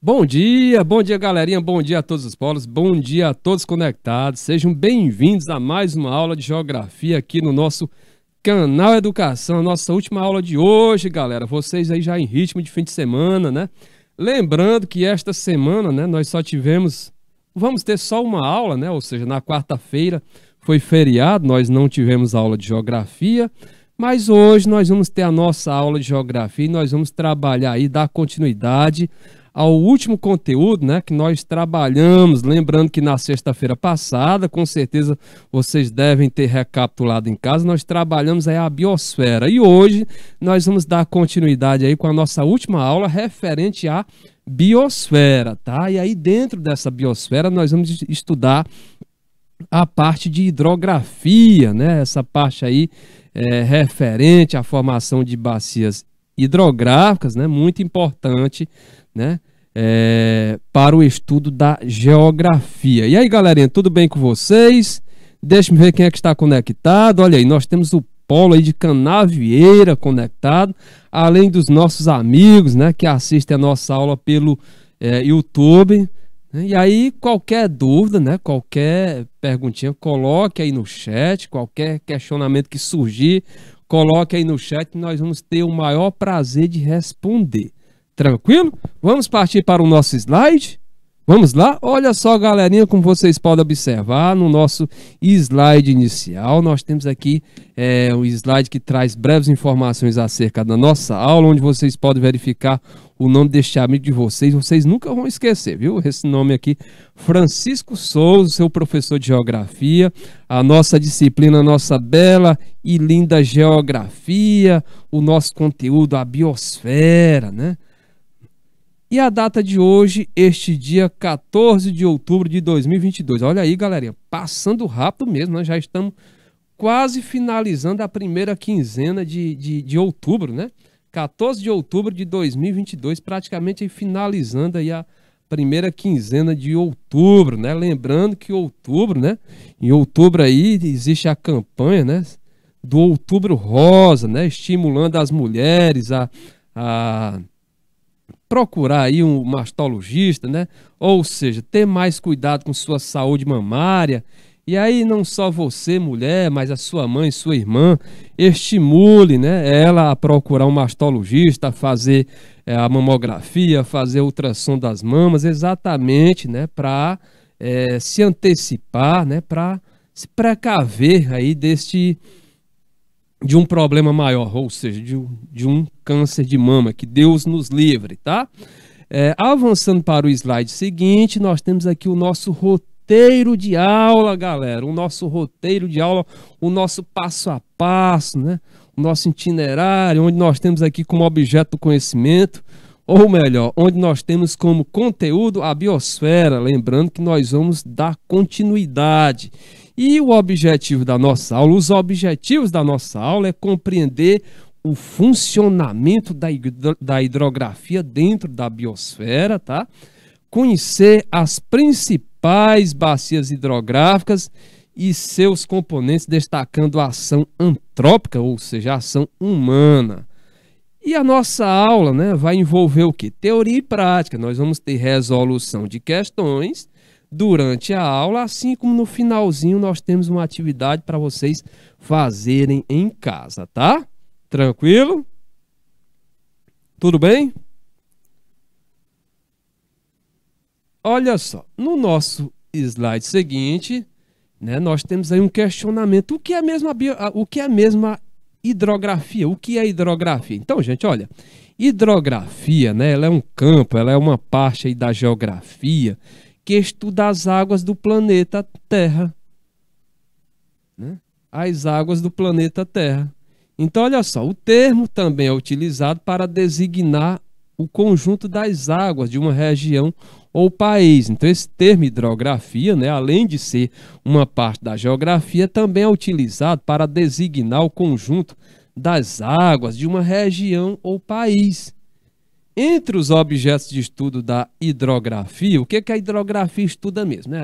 Bom dia, galerinha, bom dia a todos os polos, bom dia a todos conectados. Sejam bem-vindos a mais uma aula de geografia aqui no nosso canal Educação. Nossa última aula de hoje, galera, vocês aí já em ritmo de fim de semana, né? Lembrando que esta semana, né, nós vamos ter só uma aula, né? Ou seja, na quarta-feira foi feriado, nós não tivemos aula de geografia. Mas hoje nós vamos ter a nossa aula de geografia e nós vamos trabalhar aí, dar continuidade ao último conteúdo, né, que nós trabalhamos. Lembrando que na sexta-feira passada, com certeza vocês devem ter recapitulado em casa, nós trabalhamos aí a biosfera. E hoje nós vamos dar continuidade aí com a nossa última aula referente à biosfera, tá? E aí dentro dessa biosfera nós vamos estudar a parte de hidrografia, né? Essa parte aí referente à formação de bacias hidrográficas, né? Muito importante, né? Para o estudo da geografia. E aí, galerinha, tudo bem com vocês? Deixa-me ver quem é que está conectado. Olha aí, nós temos o polo aí de Canavieira conectado, além dos nossos amigos, né, que assistem a nossa aula pelo YouTube. E aí, qualquer dúvida, né, qualquer perguntinha, coloque aí no chat, qualquer questionamento que surgir, coloque aí no chat, que nós vamos ter o maior prazer de responder. Tranquilo? Vamos partir para o nosso slide? Vamos lá? Olha só, galerinha, como vocês podem observar no nosso slide inicial, nós temos aqui um slide que traz breves informações acerca da nossa aula, onde vocês podem verificar o nome deste amigo de vocês. Vocês nunca vão esquecer, viu? Esse nome aqui, Francisco Souza, seu professor de geografia, a nossa disciplina, a nossa bela e linda geografia, o nosso conteúdo, a biosfera, né? E a data de hoje, este dia 14 de outubro de 2022. Olha aí, galerinha, passando rápido mesmo, nós já estamos quase finalizando a primeira quinzena de outubro, né? 14 de outubro de 2022, praticamente aí finalizando aí a primeira quinzena de outubro, né? Lembrando que outubro, né? Em outubro aí existe a campanha, né? Do Outubro Rosa, né? Estimulando as mulheres a procurar aí um mastologista, né? Ou seja, ter mais cuidado com sua saúde mamária. E aí não só você, mulher, mas a sua mãe, sua irmã, estimule, né, ela a procurar um mastologista, a fazer a mamografia, fazer ultrassom das mamas, exatamente, né, para se antecipar, né, para se precaver aí de um problema maior, ou seja, de um câncer de mama, que Deus nos livre, tá? Avançando para o slide seguinte, nós temos aqui o nosso roteiro de aula, galera, o nosso roteiro de aula, o nosso passo a passo, né? O nosso itinerário, onde nós temos aqui como objeto do conhecimento, ou melhor, onde nós temos como conteúdo a biosfera, lembrando que nós vamos dar continuidade. E o objetivo da nossa aula, os objetivos da nossa aula é compreender o funcionamento da hidrografia dentro da biosfera, tá? Conhecer as principais bacias hidrográficas e seus componentes, destacando a ação antrópica, ou seja, a ação humana. E a nossa aula, né, vai envolver o quê? Teoria e prática. Nós vamos ter resolução de questões durante a aula, assim como no finalzinho nós temos uma atividade para vocês fazerem em casa, tá? Tranquilo? Tudo bem? Olha só, no nosso slide seguinte, né, nós temos aí um questionamento. O que é mesmo a hidrografia? O que é hidrografia? Então, gente, olha, hidrografia, né, ela é um campo, ela é uma parte aí da geografia que estuda as águas do planeta Terra, né? As águas do planeta Terra. Então, olha só, o termo também é utilizado para designar o conjunto das águas de uma região ou país. Então, esse termo hidrografia, né, além de ser uma parte da geografia, também é utilizado para designar o conjunto das águas de uma região ou país. Entre os objetos de estudo da hidrografia, o que a hidrografia estuda mesmo?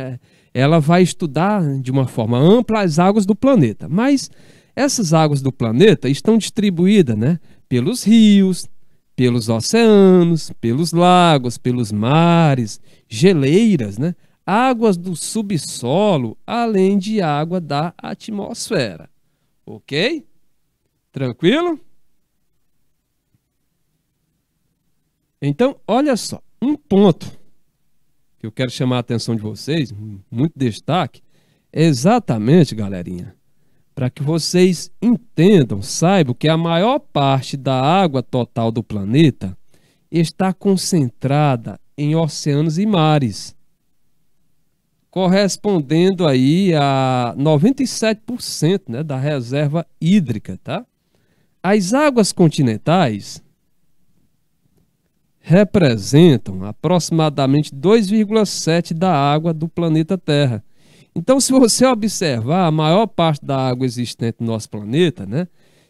Ela vai estudar de uma forma ampla as águas do planeta, mas essas águas do planeta estão distribuídas, né, pelos rios, pelos oceanos, pelos lagos, pelos mares, geleiras, né? Águas do subsolo, além de água da atmosfera. Ok? Tranquilo? Então, olha só, um ponto que eu quero chamar a atenção de vocês, muito destaque, é exatamente, galerinha, para que vocês entendam, saibam que a maior parte da água total do planeta está concentrada em oceanos e mares, correspondendo aí a 97%, né, da reserva hídrica, tá? As águas continentais representam aproximadamente 2,7% da água do planeta Terra. Então, se você observar, a maior parte da água existente no nosso planeta, né,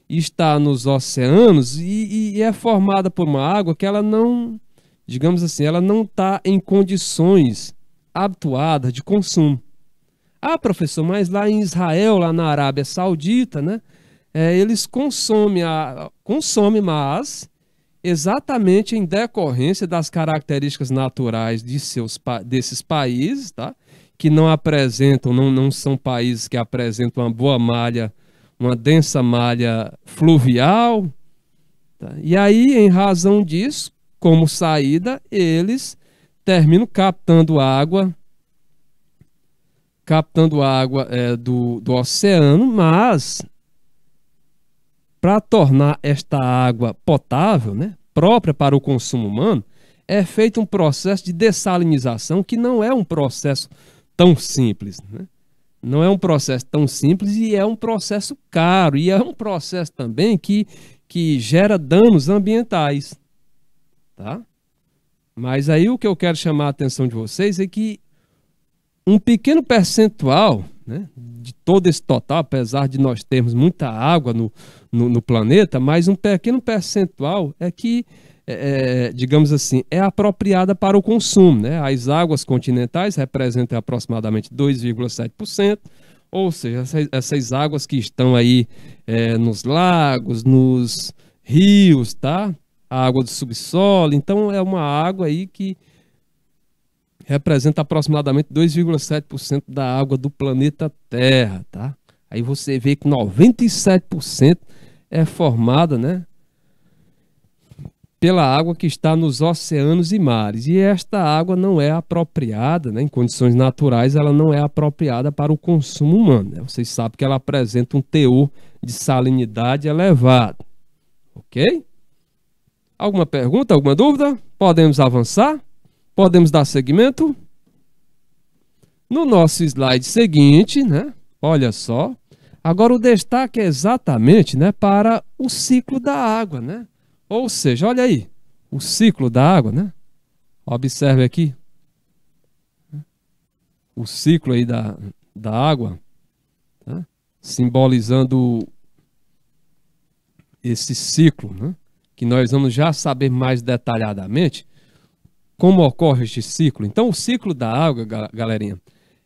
está nos oceanos e é formada por uma água que ela não, digamos assim, ela não está em condições habituadas de consumo. Ah, professor, mas lá em Israel, lá na Arábia Saudita, né, eles consomem, mas exatamente em decorrência das características naturais desses países, tá? Que não apresentam, não são países que apresentam uma boa malha, uma densa malha fluvial. Tá? E aí, em razão disso, como saída, eles terminam captando água do oceano, mas para tornar esta água potável, né, própria para o consumo humano, é feito um processo de dessalinização que não é um processo tão simples, né? Não é um processo tão simples e é um processo caro, e é um processo também que gera danos ambientais, tá? Mas aí o que eu quero chamar a atenção de vocês é que um pequeno percentual, né, de todo esse total, apesar de nós termos muita água no planeta, mas um pequeno percentual é que, digamos assim, é apropriada para o consumo, né? As águas continentais representam aproximadamente 2,7%, ou seja, essas águas que estão aí nos lagos, nos rios, tá? A água do subsolo, então é uma água aí que representa aproximadamente 2,7% da água do planeta Terra, tá? Aí você vê que 97% é formada, né, pela água que está nos oceanos e mares. E esta água não é apropriada, né, em condições naturais, ela não é apropriada para o consumo humano, né? Vocês sabem que ela apresenta um teor de salinidade elevado. Ok? Alguma pergunta, alguma dúvida? Podemos avançar? Podemos dar seguimento? No nosso slide seguinte, né? Olha só. Agora o destaque é exatamente, né, para o ciclo da água, né? Ou seja, olha aí, o ciclo da água, né? Observe aqui. O ciclo aí da água, tá? Simbolizando esse ciclo, né? Que nós vamos já saber mais detalhadamente como ocorre este ciclo. Então, o ciclo da água, galerinha,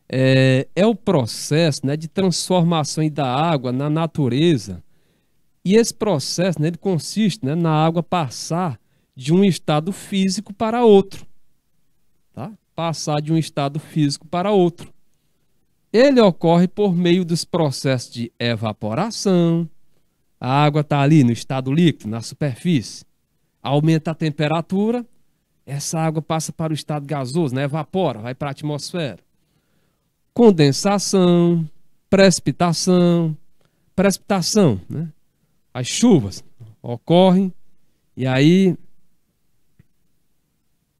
é o processo, né, de transformação da água na natureza. E esse processo, né, ele consiste, né, na água passar de um estado físico para outro. Tá? Passar de um estado físico para outro. Ele ocorre por meio dos processos de evaporação. A água está ali no estado líquido, na superfície. Aumenta a temperatura. Essa água passa para o estado gasoso, né? Evapora, vai para a atmosfera. Condensação, precipitação, né? As chuvas ocorrem e aí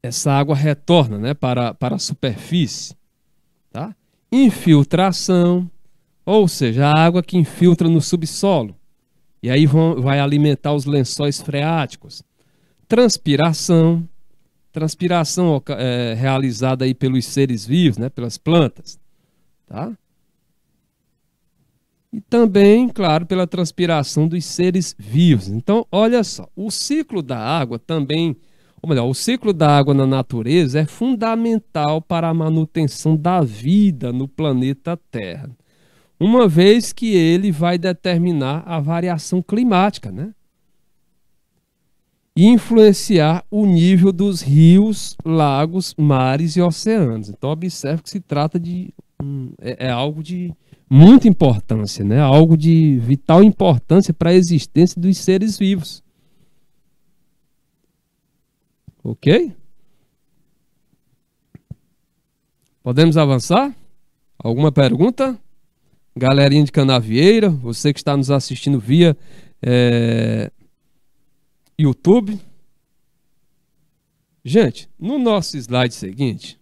essa água retorna, né, para a superfície. Tá? Infiltração, ou seja, a água que infiltra no subsolo e aí vai alimentar os lençóis freáticos. Transpiração realizada aí pelos seres vivos, né, pelas plantas, tá? E também, claro, pela transpiração dos seres vivos. Então, olha só, o ciclo da água também, ou melhor, o ciclo da água na natureza é fundamental para a manutenção da vida no planeta Terra, uma vez que ele vai determinar a variação climática, né? e influenciar o nível dos rios, lagos, mares e oceanos. Então observe que se trata de algo de muita importância, né? Algo de vital importância para a existência dos seres vivos. Ok? Podemos avançar? Alguma pergunta? Galerinha de Canavieira, você que está nos assistindo via YouTube. Gente, no nosso slide seguinte,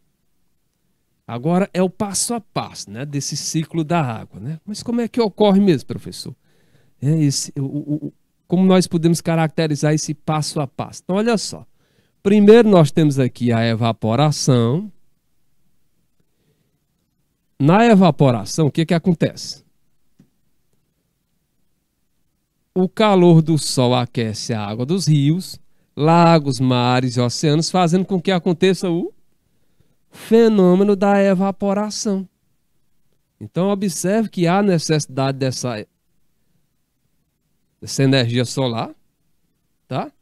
agora é o passo a passo, né, desse ciclo da água, né? Mas como é que ocorre mesmo, professor? Como nós podemos caracterizar esse passo a passo? Então, olha só. Primeiro nós temos aqui a evaporação. Na evaporação, o que acontece? O calor do sol aquece a água dos rios, lagos, mares e oceanos, fazendo com que aconteça o fenômeno da evaporação. Então, observe que há necessidade dessa energia solar, tá?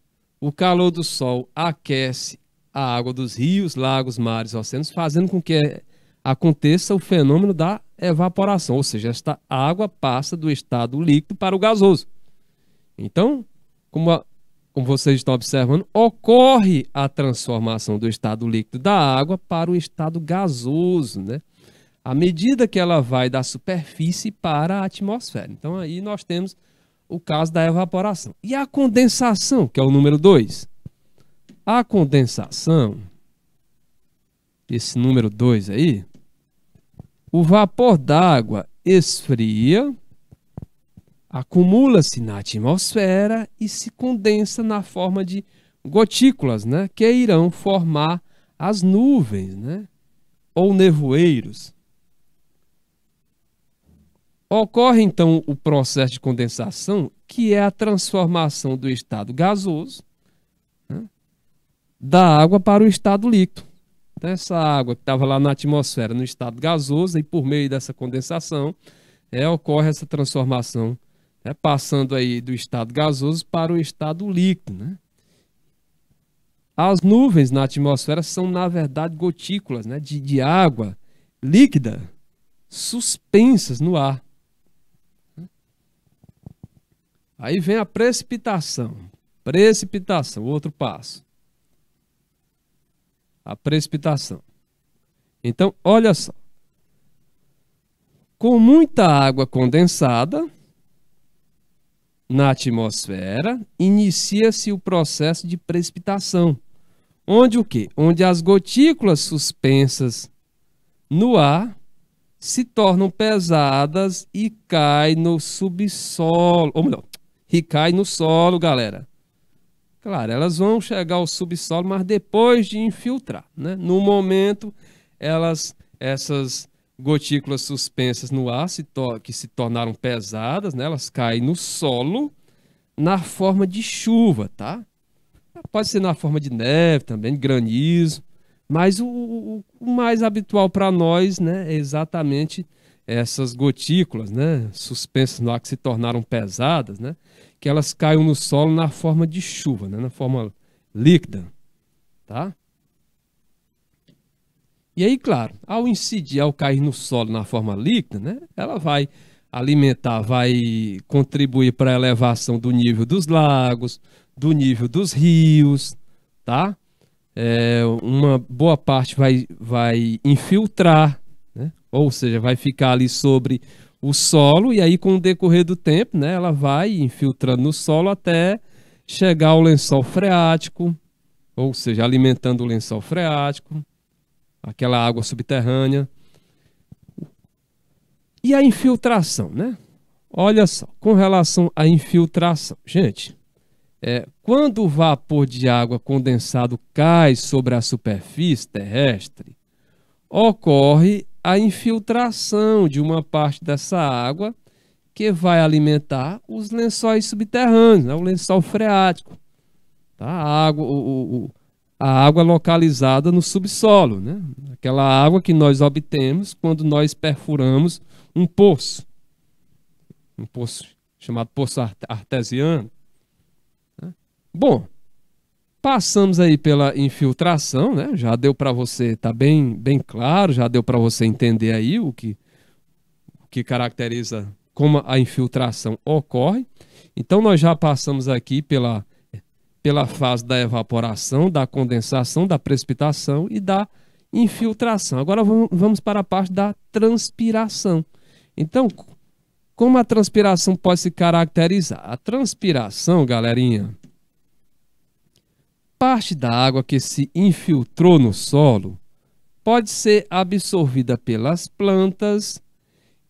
O calor do sol aquece a água dos rios, lagos, mares e oceanos, fazendo com que aconteça o fenômeno da evaporação, ou seja, esta água passa do estado líquido para o gasoso. Então, como vocês estão observando, ocorre a transformação do estado líquido da água para o estado gasoso, né? À medida que ela vai da superfície para a atmosfera. Então, aí nós temos o caso da evaporação. E a condensação, que é o número 2. A condensação, esse número 2 aí, o vapor d'água esfria, acumula-se na atmosfera e se condensa na forma de gotículas, né, que irão formar as nuvens, né, ou nevoeiros. Ocorre então o processo de condensação, que é a transformação do estado gasoso, né, da água para o estado líquido. Então, essa água que estava lá na atmosfera no estado gasoso, e por meio dessa condensação, ocorre essa transformação, passando aí do estado gasoso para o estado líquido, né? As nuvens na atmosfera são, na verdade, gotículas, né, de água líquida suspensas no ar. Aí vem a precipitação. Precipitação, outro passo. A precipitação. Então, olha só. Com muita água condensada na atmosfera, inicia-se o processo de precipitação. Onde o quê? Onde as gotículas suspensas no ar se tornam pesadas e caem no subsolo. Ou melhor, e caem no solo, galera. Claro, elas vão chegar ao subsolo, mas depois de infiltrar, né? No momento, essas gotículas suspensas no ar que se tornaram pesadas, né? Elas caem no solo na forma de chuva, tá? Pode ser na forma de neve também, de granizo, mas o mais habitual para nós, né, é exatamente essas gotículas, né, suspensas no ar que se tornaram pesadas, né, que elas caem no solo na forma de chuva, né, na forma líquida, tá? E aí, claro, ao incidir, ao cair no solo na forma líquida, né, ela vai alimentar, vai contribuir para a elevação do nível dos lagos, do nível dos rios, tá? Uma boa parte vai infiltrar, né? Ou seja, vai ficar ali sobre o solo, e aí com o decorrer do tempo, né, ela vai infiltrando no solo até chegar ao lençol freático, ou seja, alimentando o lençol freático, aquela água subterrânea. E a infiltração, né? Olha só, com relação à infiltração, gente, quando o vapor de água condensado cai sobre a superfície terrestre, ocorre a infiltração de uma parte dessa água que vai alimentar os lençóis subterrâneos, né? O lençol freático, tá? A água localizada no subsolo, né? Aquela água que nós obtemos quando nós perfuramos um poço chamado poço artesiano. Bom, Passamos aí pela infiltração, né? Já deu para você, tá bem claro, já deu para você entender aí o que caracteriza como a infiltração ocorre. Então nós já passamos aqui pela fase da evaporação, da condensação, da precipitação e da infiltração. Agora vamos para a parte da transpiração. Então, como a transpiração pode se caracterizar? A transpiração, galerinha, parte da água que se infiltrou no solo pode ser absorvida pelas plantas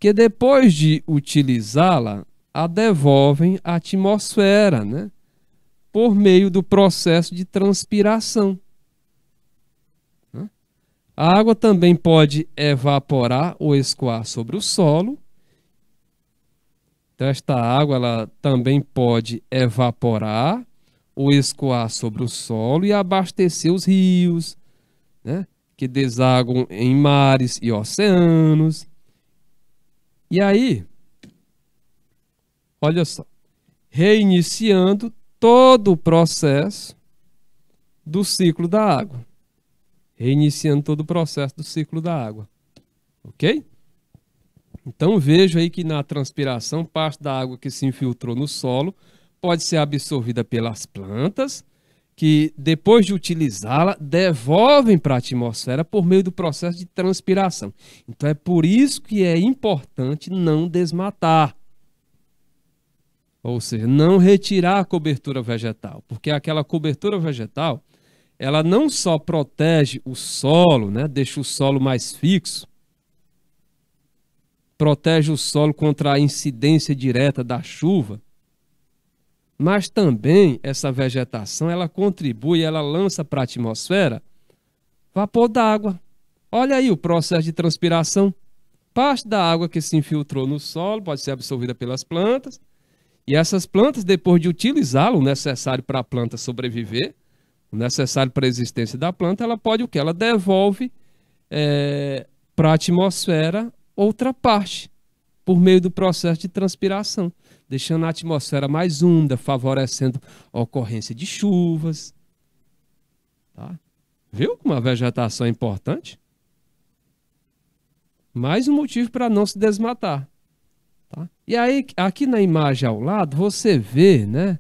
que depois de utilizá-la, a devolvem à atmosfera, né? Por meio do processo de transpiração. A água também pode evaporar ou escoar sobre o solo. Então, esta água ela também pode evaporar ou escoar sobre o solo e abastecer os rios, né, que desaguam em mares e oceanos. E aí, olha só, reiniciando todo o processo do ciclo da água. Reiniciando todo o processo do ciclo da água. Ok? Então vejo aí que na transpiração, parte da água que se infiltrou no solo pode ser absorvida pelas plantas, que depois de utilizá-la, devolvem para a atmosfera por meio do processo de transpiração. Então é por isso que é importante não desmatar. Ou seja, não retirar a cobertura vegetal, porque aquela cobertura vegetal, ela não só protege o solo, né, deixa o solo mais fixo, protege o solo contra a incidência direta da chuva, mas também essa vegetação, ela contribui, ela lança para a atmosfera vapor d'água. Olha aí o processo de transpiração. Parte da água que se infiltrou no solo pode ser absorvida pelas plantas, e essas plantas, depois de utilizá-lo, o necessário para a planta sobreviver, o necessário para a existência da planta, ela pode o quê? Ela devolve para a atmosfera outra parte, por meio do processo de transpiração, deixando a atmosfera mais úmida, favorecendo a ocorrência de chuvas. Tá? Viu como a vegetação é importante? Mais um motivo para não se desmatar. Tá? E aí, aqui na imagem ao lado, você vê, né,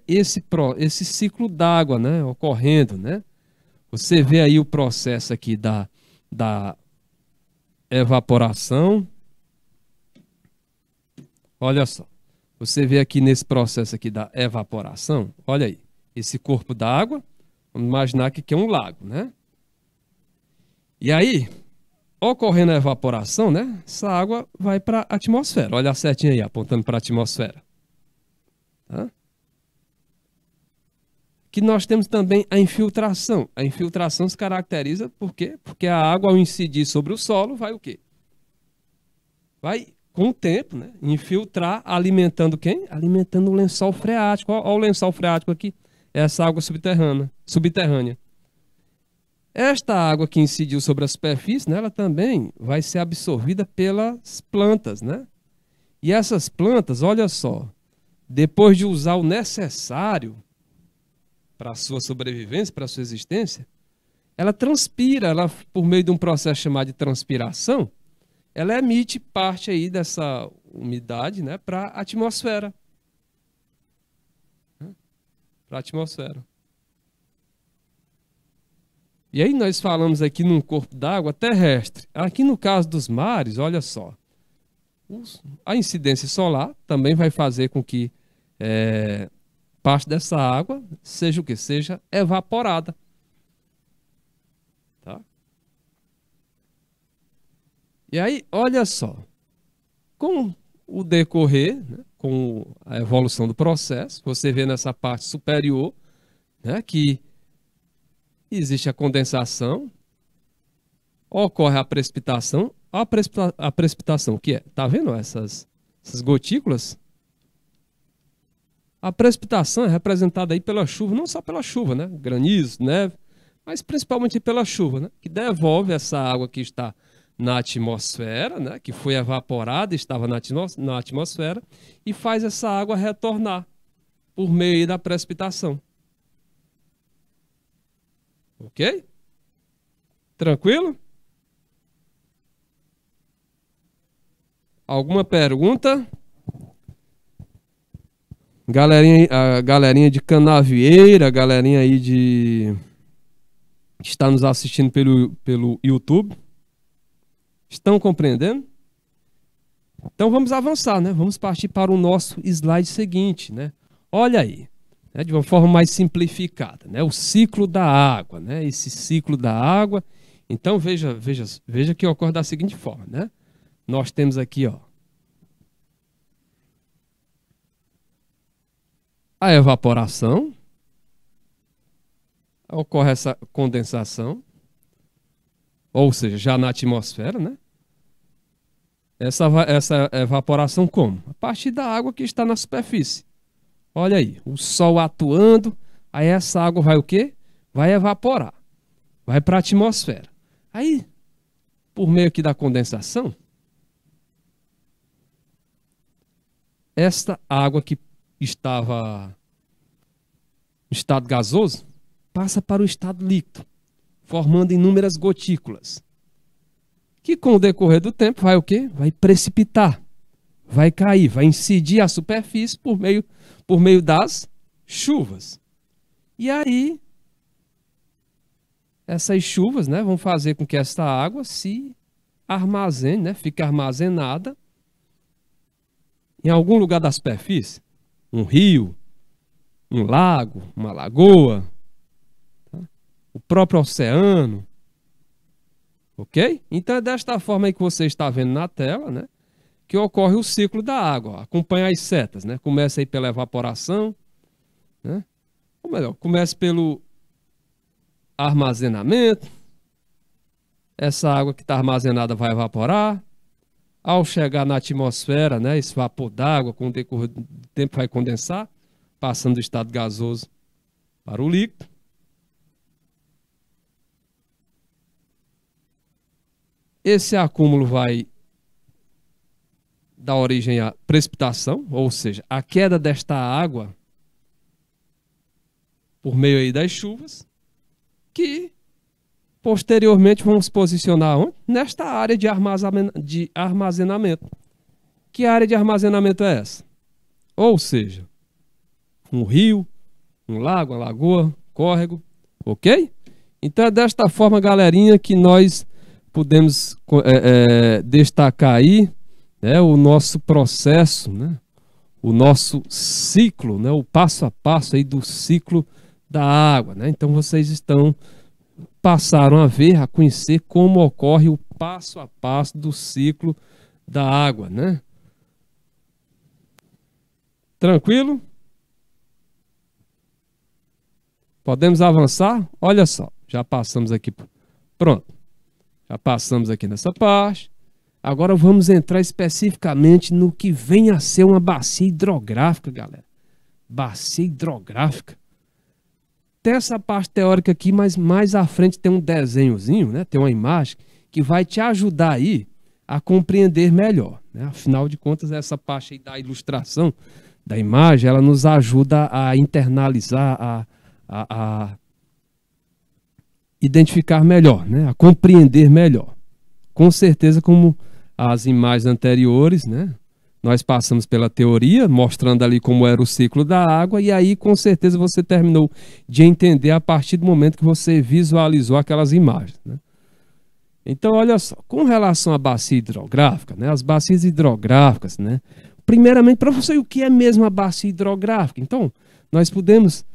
esse ciclo d'água, né, ocorrendo. Né? Você vê aí o processo aqui da evaporação. Olha só, você vê aqui nesse processo aqui da evaporação, olha aí, esse corpo d'água, vamos imaginar que aqui é um lago, né? E aí, ocorrendo a evaporação, né? Essa água vai para a atmosfera, olha a setinha aí, apontando para a atmosfera. Tá? Que nós temos também a infiltração. A infiltração se caracteriza por quê? Porque a água, ao incidir sobre o solo, vai o quê? Vai, com o tempo, né, infiltrar, alimentando quem? Alimentando o lençol freático. Olha o lençol freático aqui. Essa água subterrânea. Esta água que incidiu sobre a superfície, né, ela também vai ser absorvida pelas plantas, né? E essas plantas, olha só, depois de usar o necessário para a sua sobrevivência, para a sua existência, ela transpira, ela, por meio de um processo chamado de transpiração, ela emite parte aí dessa umidade, né, para a atmosfera. Para a atmosfera. E aí nós falamos aqui num corpo d'água terrestre. Aqui no caso dos mares, olha só, a incidência solar também vai fazer com que parte dessa água seja o que? Seja evaporada. Tá? E aí, olha só, com o decorrer, né, com a evolução do processo, você vê nessa parte superior, né, que existe a condensação, ocorre a precipitação. A precipitação, o que é? Tá vendo essas gotículas? A precipitação é representada aí pela chuva, não só pela chuva, né? Granizo, neve, mas principalmente pela chuva, né? Que devolve essa água que está na atmosfera, né? Que foi evaporada, estava na atmosfera, e faz essa água retornar por meio da precipitação. Ok? Tranquilo? Alguma pergunta? A galerinha de Canavieira, a galerinha aí que está nos assistindo pelo YouTube. Estão compreendendo? Então vamos avançar, né? Vamos partir para o nosso slide seguinte, né? Olha aí, né? De uma forma mais simplificada, né? O ciclo da água, né? Esse ciclo da água. Então veja que ocorre da seguinte forma, né? Nós temos aqui, ó, a evaporação, ocorre essa condensação, ou seja, já na atmosfera, né? Essa evaporação como? A partir da água que está na superfície. Olha aí, o sol atuando, aí essa água vai o quê? Vai evaporar, vai para a atmosfera. Aí, por meio aqui da condensação, esta água que estava no estado gasoso passa para o estado líquido, formando inúmeras gotículas, que com o decorrer do tempo vai o quê? Vai precipitar, vai cair, vai incidir a superfície por meio das chuvas. E aí, essas chuvas, né, vão fazer com que esta água se armazene, né, fique armazenada em algum lugar da superfície, um rio, um lago, uma lagoa, tá? O próprio oceano. Ok? Então é desta forma aí que você está vendo na tela, né, que ocorre o ciclo da água. Acompanha as setas, né? Começa aí pela evaporação, né? Ou melhor, começa pelo armazenamento. Essa água que está armazenada vai evaporar. Ao chegar na atmosfera, né, esse vapor d'água, com o decorrer do tempo, vai condensar, passando do estado gasoso para o líquido. Esse acúmulo vai dar origem à precipitação, ou seja, a queda desta água por meio aí das chuvas, que posteriormente vamos posicionar onde? Nesta área de armazenamento. Que área de armazenamento é essa? Ou seja, um rio, um lago, uma lagoa, córrego, ok? Então é desta forma, galerinha, que nós podemos destacar aí, né, o nosso processo, né, o nosso ciclo, né, o passo a passo aí do ciclo da água, né? Então vocês passaram a ver, a conhecer como ocorre o passo a passo do ciclo da água, né? Tranquilo? Podemos avançar? Olha só, já passamos aqui. Pronto. Já passamos aqui nessa parte. Agora vamos entrar especificamente no que vem a ser uma bacia hidrográfica, galera. Bacia hidrográfica. Tem essa parte teórica aqui, mas mais à frente tem um desenhozinho, né? Tem uma imagem que vai te ajudar aí a compreender melhor, né? Afinal de contas, essa parte aí da ilustração, da imagem, ela nos ajuda a internalizar, a identificar melhor, né? A compreender melhor. Com certeza, como as imagens anteriores, né? Nós passamos pela teoria, mostrando ali como era o ciclo da água, e aí com certeza você terminou de entender a partir do momento que você visualizou aquelas imagens, né? Então, olha só, com relação à bacia hidrográfica, né? As bacias hidrográficas, né? Primeiramente, professor, o que é mesmo a bacia hidrográfica? Então, nós podemos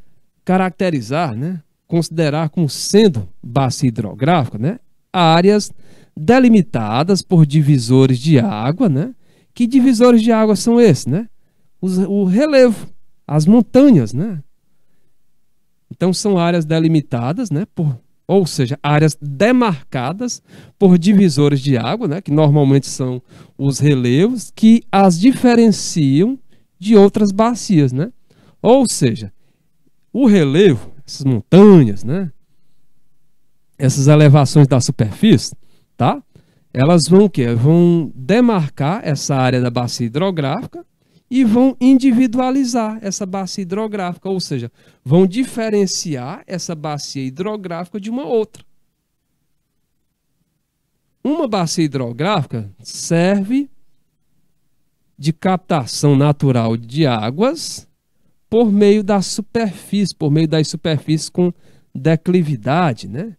caracterizar, né? Considerar como sendo bacia hidrográfica, né? Áreas delimitadas por divisores de água, né? Que divisores de água são esses, né? O relevo, as montanhas, né? Então são áreas delimitadas, né? Ou seja, áreas demarcadas por divisores de água, né? Que normalmente são os relevos que as diferenciam de outras bacias, né? Ou seja, o relevo, essas montanhas, né? Essas elevações da superfície, tá? Elas vão o quê? Vão demarcar essa área da bacia hidrográfica e vão individualizar essa bacia hidrográfica, ou seja, vão diferenciar essa bacia hidrográfica de uma outra. Uma bacia hidrográfica serve de captação natural de águas por meio da superfície, por meio das superfícies com declividade, né?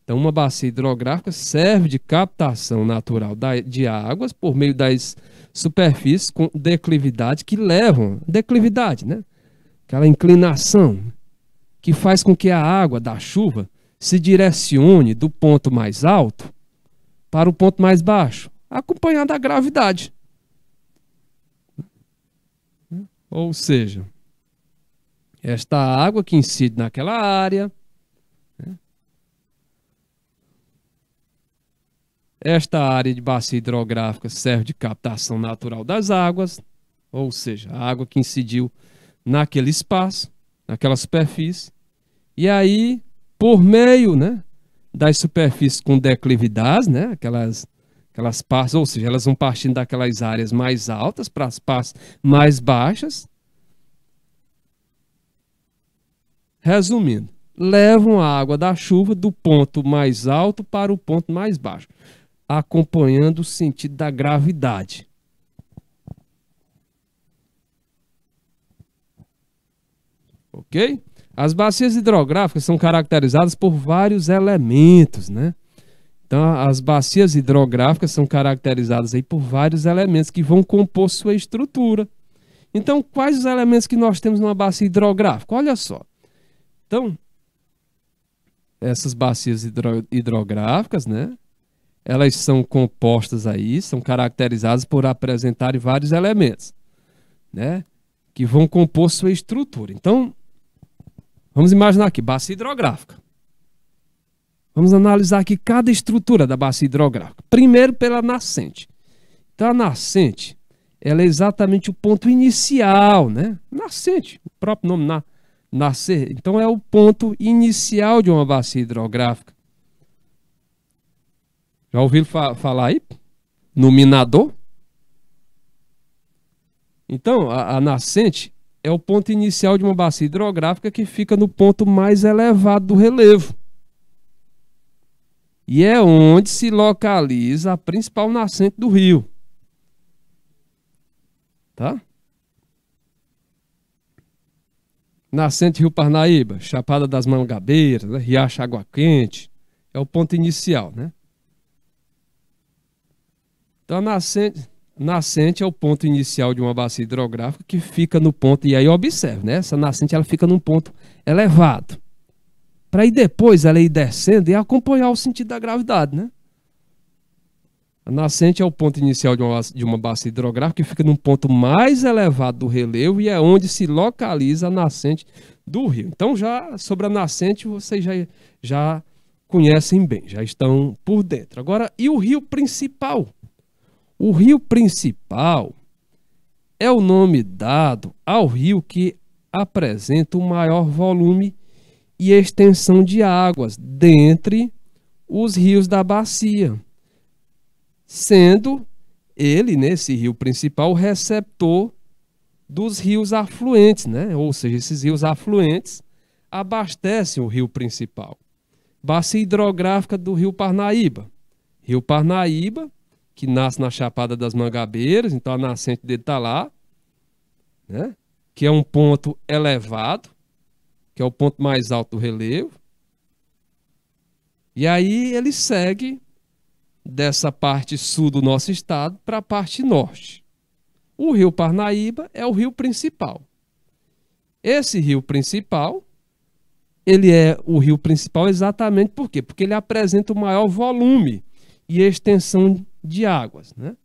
Então, uma bacia hidrográfica serve de captação natural de águas por meio das superfícies com declividade que levam, declividade, né? Aquela inclinação que faz com que a água da chuva se direcione do ponto mais alto para o ponto mais baixo, acompanhado da gravidade. Ou seja, esta água que incide naquela área, né? Esta área de bacia hidrográfica serve de captação natural das águas, ou seja, a água que incidiu naquele espaço, naquela superfície, e aí, por meio, né, das superfícies com declividades, né, aquelas partes, ou seja, elas vão partindo daquelas áreas mais altas para as partes mais baixas. Resumindo, levam a água da chuva do ponto mais alto para o ponto mais baixo, acompanhando o sentido da gravidade. Ok? As bacias hidrográficas são caracterizadas por vários elementos, né? Então, as bacias hidrográficas são caracterizadas aí por vários elementos que vão compor sua estrutura. Então, quais os elementos que nós temos numa bacia hidrográfica? Olha só. Então, essas bacias hidrográficas, né? Elas são compostas aí, são caracterizadas por apresentarem vários elementos, né? Que vão compor sua estrutura. Então, vamos imaginar aqui, bacia hidrográfica. Vamos analisar aqui cada estrutura da bacia hidrográfica. Primeiro pela nascente. Então a nascente, ela é exatamente o ponto inicial, né? Nascente, o próprio nome nascer. Então é o ponto inicial de uma bacia hidrográfica. Já ouviram falar aí? No minador? Então a nascente é o ponto inicial de uma bacia hidrográfica que fica no ponto mais elevado do relevo. E é onde se localiza a principal nascente do rio. Tá? Nascente Rio Parnaíba, Chapada das Mangabeiras, né? Riacho Água Quente. É o ponto inicial, né? Então a nascente é o ponto inicial de uma bacia hidrográfica que fica no ponto, e aí observe, né? Essa nascente ela fica num ponto elevado. Para ir depois ela ir descendo e acompanhar o sentido da gravidade, né? A nascente é o ponto inicial de uma bacia hidrográfica que fica num ponto mais elevado do relevo e é onde se localiza a nascente do rio. Então, já sobre a nascente, vocês já conhecem bem, já estão por dentro. Agora, e o rio principal? O rio principal é o nome dado ao rio que apresenta o maior volume e extensão de águas dentre os rios da bacia, sendo ele, nesse rio principal, o receptor dos rios afluentes, né? Ou seja, esses rios afluentes abastecem o rio principal. Bacia hidrográfica do Rio Parnaíba. Rio Parnaíba, que nasce na Chapada das Mangabeiras, então a nascente dele está lá, né? Que é um ponto elevado, que é o ponto mais alto do relevo. E aí ele segue dessa parte sul do nosso estado para a parte norte. O rio Parnaíba é o rio principal. Esse rio principal, ele é o rio principal exatamente por quê? Porque ele apresenta o maior volume e extensão de águas, né?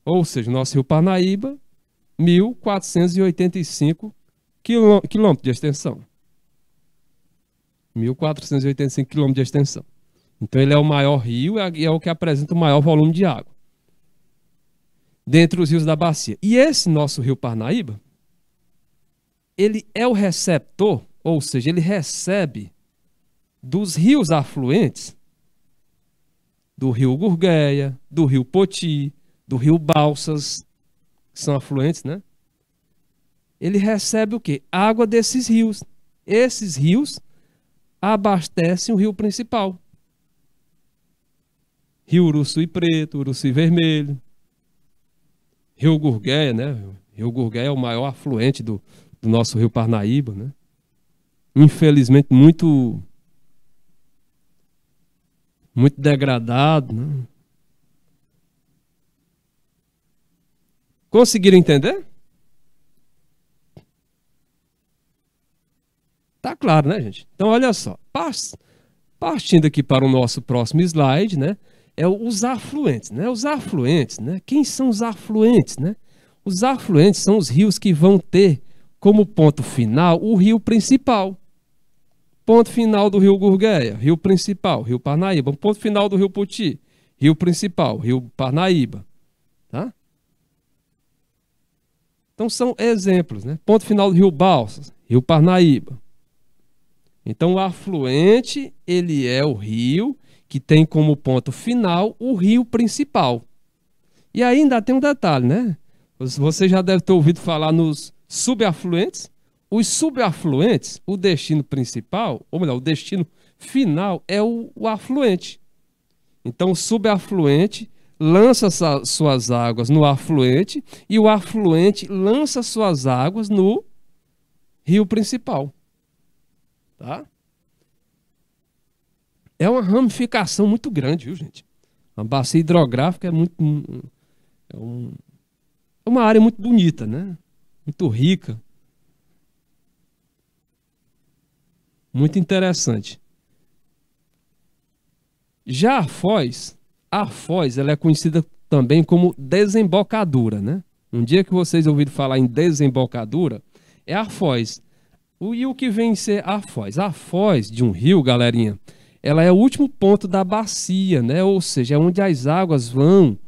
Ou seja, nosso rio Parnaíba, 1.485 quilômetros de extensão. 1.485 quilômetros de extensão. Então ele é o maior rio e é o que apresenta o maior volume de água dentre os rios da bacia. E esse nosso rio Parnaíba, ele é o receptor, ou seja, ele recebe dos rios afluentes, do rio Gurgueia, do rio Poti, do rio Balsas, que são afluentes, né? Ele recebe o quê? Água desses rios. Esses rios abastecem o rio principal. Rio Uruçu Preto, Uruçu Vermelho, Rio Gurgueia, né? Rio Gurgueia é o maior afluente do nosso rio Parnaíba, né? Infelizmente muito degradado, né? Conseguiram entender? Tá claro, né, gente? Então, olha só. Partindo aqui para o nosso próximo slide, né? É os afluentes, né? Os afluentes, né? Quem são os afluentes, né? Os afluentes são os rios que vão ter como ponto final o rio principal. Ponto final do rio Gurgueia, rio principal, rio Parnaíba. Ponto final do rio Poti, rio principal, rio Parnaíba. Tá? Então são exemplos, né? Ponto final do rio Balsas, rio Parnaíba. Então o afluente, ele é o rio que tem como ponto final o rio principal. E ainda tem um detalhe, né? Você já deve ter ouvido falar nos subafluentes. Os subafluentes, o destino principal, ou melhor, o destino final é o afluente. Então o subafluente lança suas águas no afluente e o afluente lança suas águas no rio principal. Tá? É uma ramificação muito grande, viu, gente? A bacia hidrográfica é uma área muito bonita, né? Muito rica. Muito interessante. Já a foz ela é conhecida também como desembocadura, né? Um dia que vocês ouviram falar em desembocadura, é a foz. E o que vem ser a foz? A foz de um rio, galerinha, ela é o último ponto da bacia, né? Ou seja, é onde as águas vão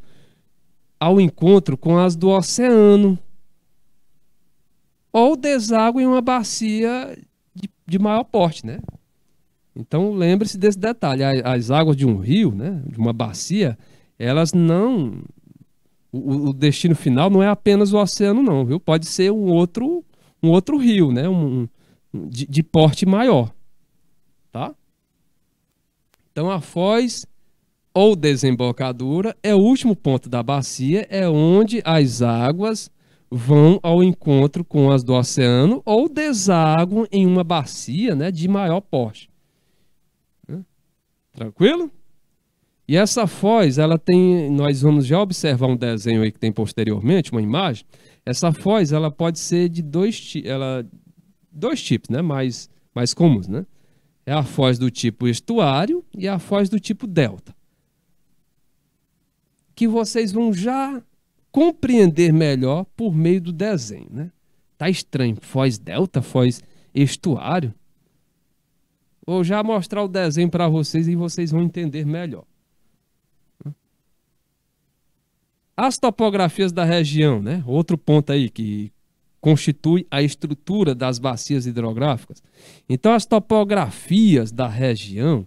ao encontro com as do oceano. Ou deságua em uma bacia de maior porte, né? Então lembre-se desse detalhe. As águas de um rio, né? De uma bacia, elas não... O destino final não é apenas o oceano, não, viu? Pode ser um outro rio, né? De porte maior, tá? Então a foz ou desembocadura é o último ponto da bacia, é onde as águas vão ao encontro com as do oceano ou desaguam em uma bacia, né, de maior porte. Tranquilo? E essa foz, ela tem, nós vamos já observar um desenho aí que tem posteriormente, uma imagem. Essa foz, ela pode ser de dois tipos, né, mais comuns, né? É a foz do tipo estuário e a foz do tipo delta. Que vocês vão já compreender melhor por meio do desenho, né? Tá estranho, foz delta, foz estuário. Vou já mostrar o desenho para vocês e vocês vão entender melhor. As topografias da região, né? Outro ponto aí que constitui a estrutura das bacias hidrográficas. Então, as topografias da região,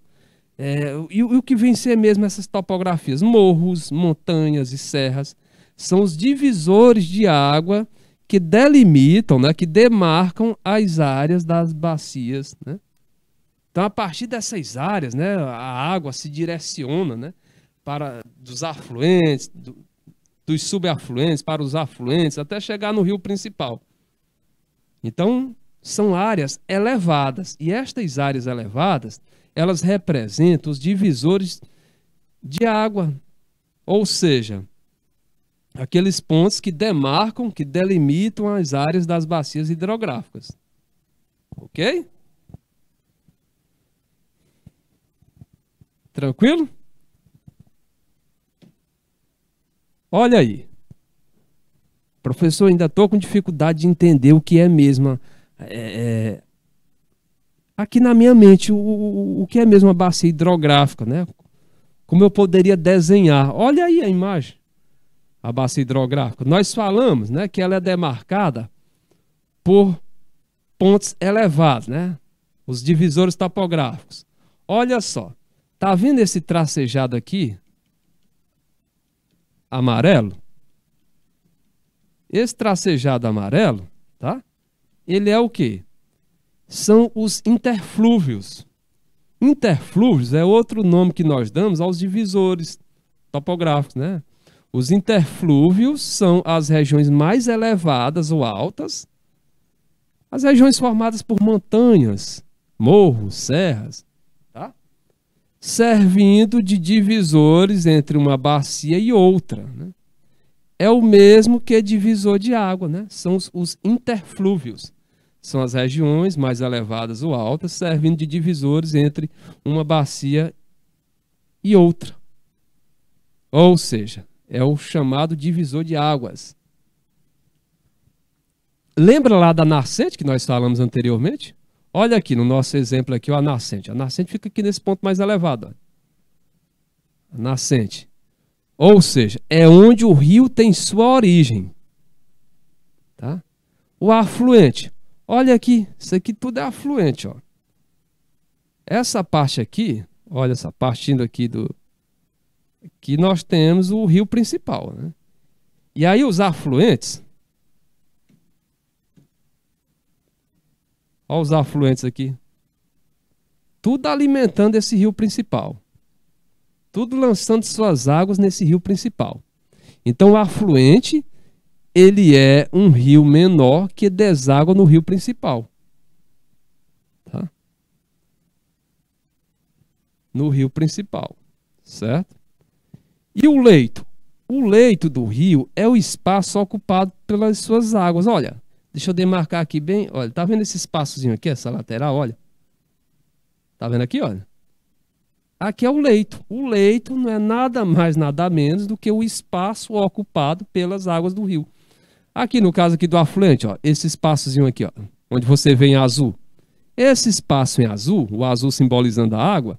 e o que vem ser mesmo essas topografias? Morros, montanhas e serras são os divisores de água que delimitam, né, que demarcam as áreas das bacias, né? Então, a partir dessas áreas, né, a água se direciona, né, para dos afluentes, dos subafluentes para os afluentes, até chegar no rio principal. Então, são áreas elevadas. E estas áreas elevadas, elas representam os divisores de água. Ou seja, aqueles pontos que demarcam, que delimitam as áreas das bacias hidrográficas. Ok? Tranquilo? Olha aí. Professor, ainda estou com dificuldade de entender o que é mesmo. Aqui na minha mente, o que é mesmo uma bacia hidrográfica, né? Como eu poderia desenhar? Olha aí a imagem. A bacia hidrográfica. Nós falamos, né, que ela é demarcada por pontos elevados, né? Os divisores topográficos. Olha só. Tá vendo esse tracejado aqui? Amarelo? Esse tracejado amarelo, tá? Ele é o quê? São os interflúvios. Interflúvios é outro nome que nós damos aos divisores topográficos, né? Os interflúvios são as regiões mais elevadas ou altas, as regiões formadas por montanhas, morros, serras, tá? Servindo de divisores entre uma bacia e outra, né? É o mesmo que divisor de água, né? São os interflúvios. São as regiões mais elevadas ou altas, servindo de divisores entre uma bacia e outra. Ou seja, é o chamado divisor de águas. Lembra lá da nascente que nós falamos anteriormente? Olha aqui no nosso exemplo aqui, ó, a nascente. A nascente fica aqui nesse ponto mais elevado. Ó. A nascente. Ou seja, é onde o rio tem sua origem. Tá? O afluente. Olha aqui, isso aqui tudo é afluente, ó. Essa parte aqui, olha essa partindo aqui do... Aqui nós temos o rio principal, né? E aí os afluentes... Olha os afluentes aqui. Tudo alimentando esse rio principal. Tudo lançando suas águas nesse rio principal. Então o afluente... ele é um rio menor que deságua no rio principal. Tá? No rio principal, certo? E o leito? O leito do rio é o espaço ocupado pelas suas águas. Olha, deixa eu demarcar aqui bem. Olha, tá vendo esse espaçozinho aqui, essa lateral? Olha. Tá vendo aqui, olha? Aqui é o leito. O leito não é nada mais, nada menos do que o espaço ocupado pelas águas do rio. Aqui no caso aqui do afluente, ó, esse espaçozinho aqui, ó, onde você vê em azul. Esse espaço em azul, o azul simbolizando a água,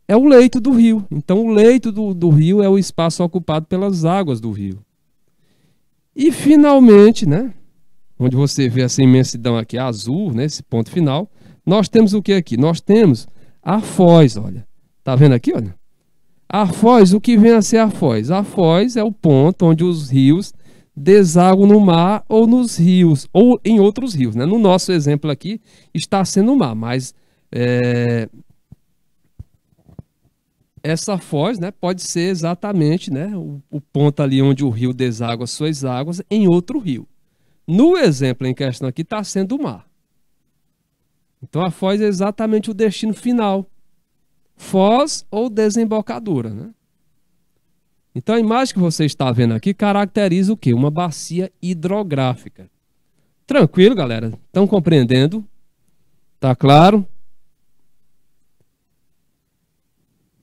é o leito do rio. Então o leito do rio é o espaço ocupado pelas águas do rio. E finalmente, né, onde você vê essa imensidão aqui azul, né, esse ponto final, nós temos o que aqui? Nós temos a foz, olha. Tá vendo aqui, olha? A foz, o que vem a ser a foz? A foz é o ponto onde os rios deságua no mar ou nos rios, ou em outros rios, né? No nosso exemplo aqui, está sendo o mar, mas essa foz, né, pode ser exatamente, né, o ponto ali onde o rio deságua suas águas em outro rio. No exemplo em questão aqui, está sendo o mar. Então a foz é exatamente o destino final. Foz ou desembocadura, né? Então a imagem que você está vendo aqui caracteriza o quê? Uma bacia hidrográfica. Tranquilo, galera? Estão compreendendo? Tá claro?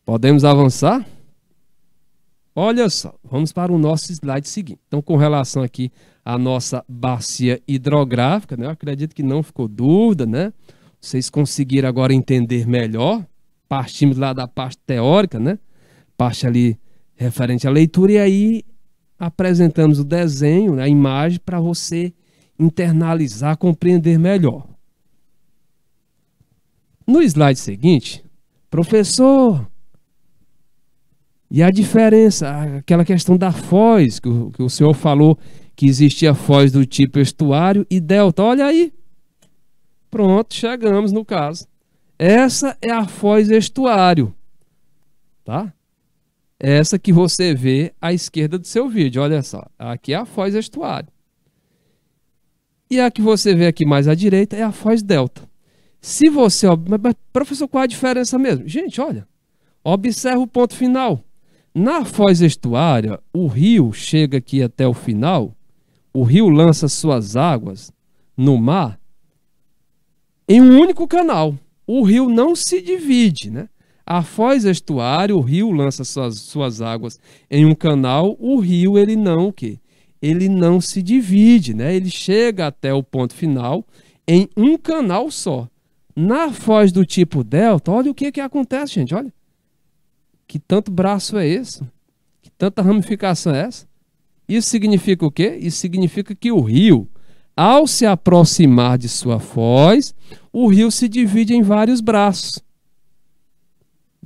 Podemos avançar? Olha só, vamos para o nosso slide seguinte. Então, com relação aqui à nossa bacia hidrográfica, né? Eu acredito que não ficou dúvida, né? Vocês conseguiram agora entender melhor. Partimos lá da parte teórica, né? Parte ali referente à leitura, e aí apresentamos o desenho, a imagem, para você internalizar, compreender melhor. No slide seguinte, professor, e a diferença, aquela questão da foz, que o senhor falou que existia foz do tipo estuário e delta, olha aí. Pronto, chegamos no caso. Essa é a foz estuário, tá? Essa que você vê à esquerda do seu vídeo, olha só. Aqui é a foz estuário. E a que você vê aqui mais à direita é a foz delta. Se você... Mas, professor, qual a diferença mesmo? Gente, olha. Observa o ponto final. Na foz estuária, o rio chega aqui até o final. O rio lança suas águas no mar em um único canal. O rio não se divide, né? A foz estuário, o rio lança suas águas em um canal, o rio ele não o quê? Ele não se divide, né? Ele chega até o ponto final em um canal só. Na foz do tipo delta, olha o que acontece, gente, olha. Que tanto braço é esse? Que tanta ramificação é essa? Isso significa o quê? Isso significa que o rio, ao se aproximar de sua foz, o rio se divide em vários braços.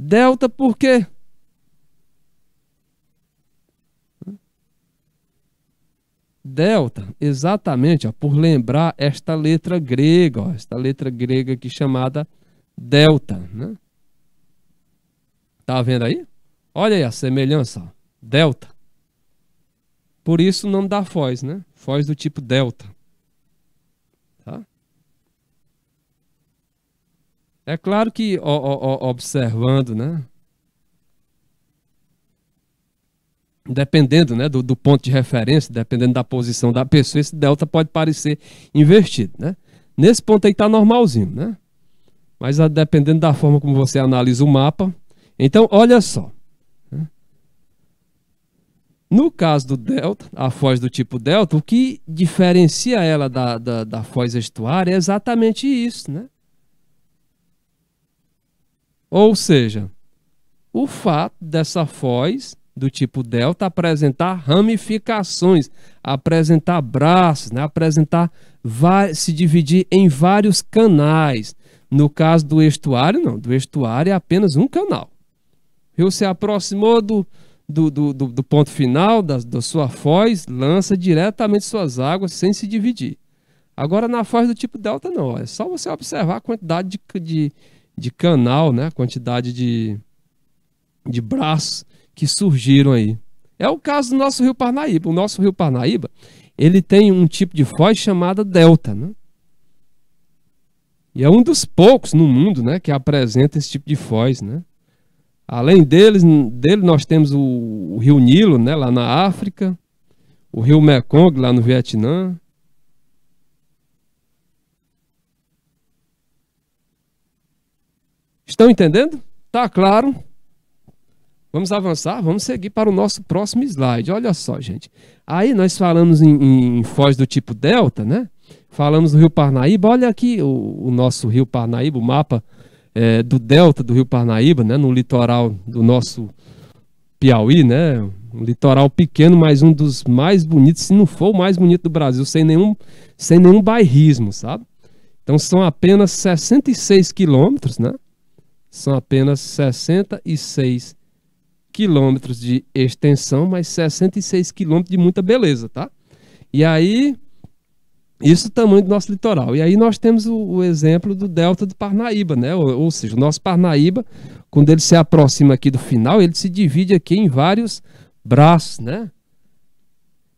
Delta por quê? delta, exatamente, ó, por lembrar esta letra grega, ó, esta letra grega aqui chamada delta, né? Tá vendo aí? Olha aí a semelhança, ó, delta. Por isso o nome da foz, né? Foz do tipo delta. Tá? É claro que, observando, né? Dependendo, né, do ponto de referência, dependendo da posição da pessoa, esse delta pode parecer invertido, né? Nesse ponto aí tá normalzinho, né? Mas dependendo da forma como você analisa o mapa. Então, olha só. Né? No caso do delta, a foz do tipo delta, o que diferencia ela da foz estuária é exatamente isso, né? Ou seja, o fato dessa foz do tipo delta apresentar ramificações, apresentar braços, né? Se dividir em vários canais. No caso do estuário, não. Do estuário é apenas um canal. O rio se aproximou do ponto final da sua foz, lança diretamente suas águas sem se dividir. Agora, na foz do tipo delta, não. É só você observar a quantidade de canal, né? A quantidade de braços que surgiram aí. É o caso do nosso rio Parnaíba. O nosso rio Parnaíba, ele tem um tipo de foz chamada delta, né? E é um dos poucos no mundo, né, que apresenta esse tipo de foz, né? Além dele nós temos o rio Nilo, né, lá na África, o rio Mekong, lá no Vietnã. Estão entendendo? Tá claro? Vamos avançar? Vamos seguir para o nosso próximo slide. Olha só, gente. Aí nós falamos em foz do tipo delta, né? Falamos do rio Parnaíba. Olha aqui o nosso rio Parnaíba, o mapa do delta do rio Parnaíba, né? No litoral do nosso Piauí, né? Um litoral pequeno, mas um dos mais bonitos, se não for o mais bonito do Brasil, sem nenhum bairrismo, sabe? Então são apenas 66 quilômetros, né? São apenas 66 quilômetros de extensão, mas 66 quilômetros de muita beleza, tá? E aí, isso é o tamanho do nosso litoral. E aí nós temos o exemplo do delta do Parnaíba, né? Ou seja, o nosso Parnaíba, quando ele se aproxima aqui do final, ele se divide aqui em vários braços, né?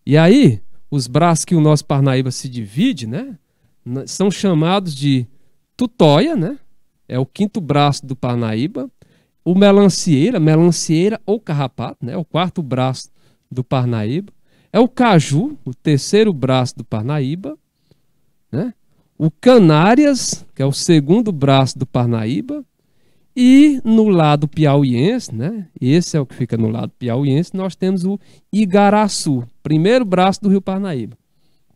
E aí, os braços que o nosso Parnaíba se divide, né? São chamados de tutóia, né? É o quinto braço do Parnaíba. O melancieira ou carrapato, né? O quarto braço do Parnaíba. É o caju, o terceiro braço do Parnaíba. Né? O Canárias, que é o segundo braço do Parnaíba. E no lado piauiense, né? Esse é o que fica no lado piauiense, nós temos o Igaraçu, primeiro braço do rio Parnaíba.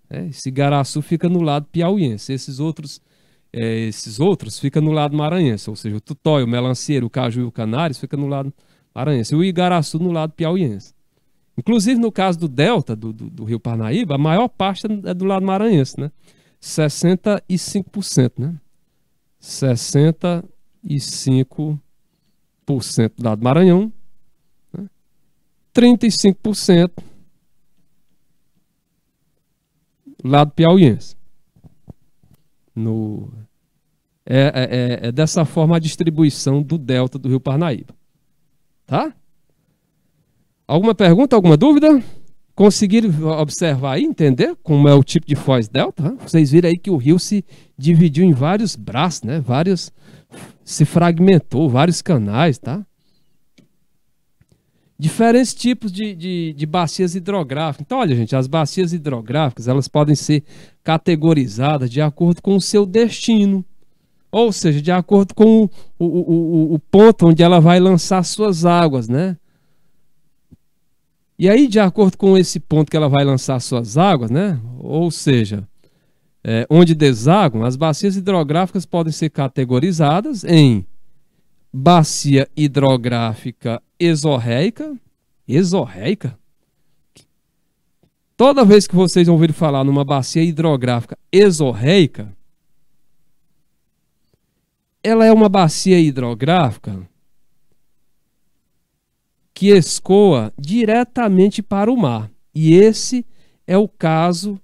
Esse Igaraçu fica no lado piauiense. Esses outros ficam no lado maranhense, ou seja, o tutóia, o melancieiro, o caju e o canários ficam no lado maranhense, e o igaraçu no lado piauiense. Inclusive, no caso do delta do rio Parnaíba, a maior parte é do lado maranhense, né? 65%, né? 65% do lado Maranhão, né? 35% do lado piauiense. É dessa forma a distribuição do delta do rio Parnaíba. Tá? Alguma pergunta, alguma dúvida? Conseguiram observar aí, entender como é o tipo de foz delta? Né? Vocês viram aí que o rio se dividiu em vários braços, né? Se fragmentou, vários canais, tá? Diferentes tipos de bacias hidrográficas. Então, olha, gente, as bacias hidrográficas, elas podem ser categorizadas de acordo com o seu destino. Ou seja, de acordo com o ponto onde ela vai lançar suas águas, né? E aí, de acordo com esse ponto que ela vai lançar suas águas, né? Ou seja, onde desaguam, as bacias hidrográficas podem ser categorizadas em bacia hidrográfica exorreica. Exorreica? Toda vez que vocês ouvirem falar numa bacia hidrográfica exorreica, ela é uma bacia hidrográfica que escoa diretamente para o mar. E esse é o caso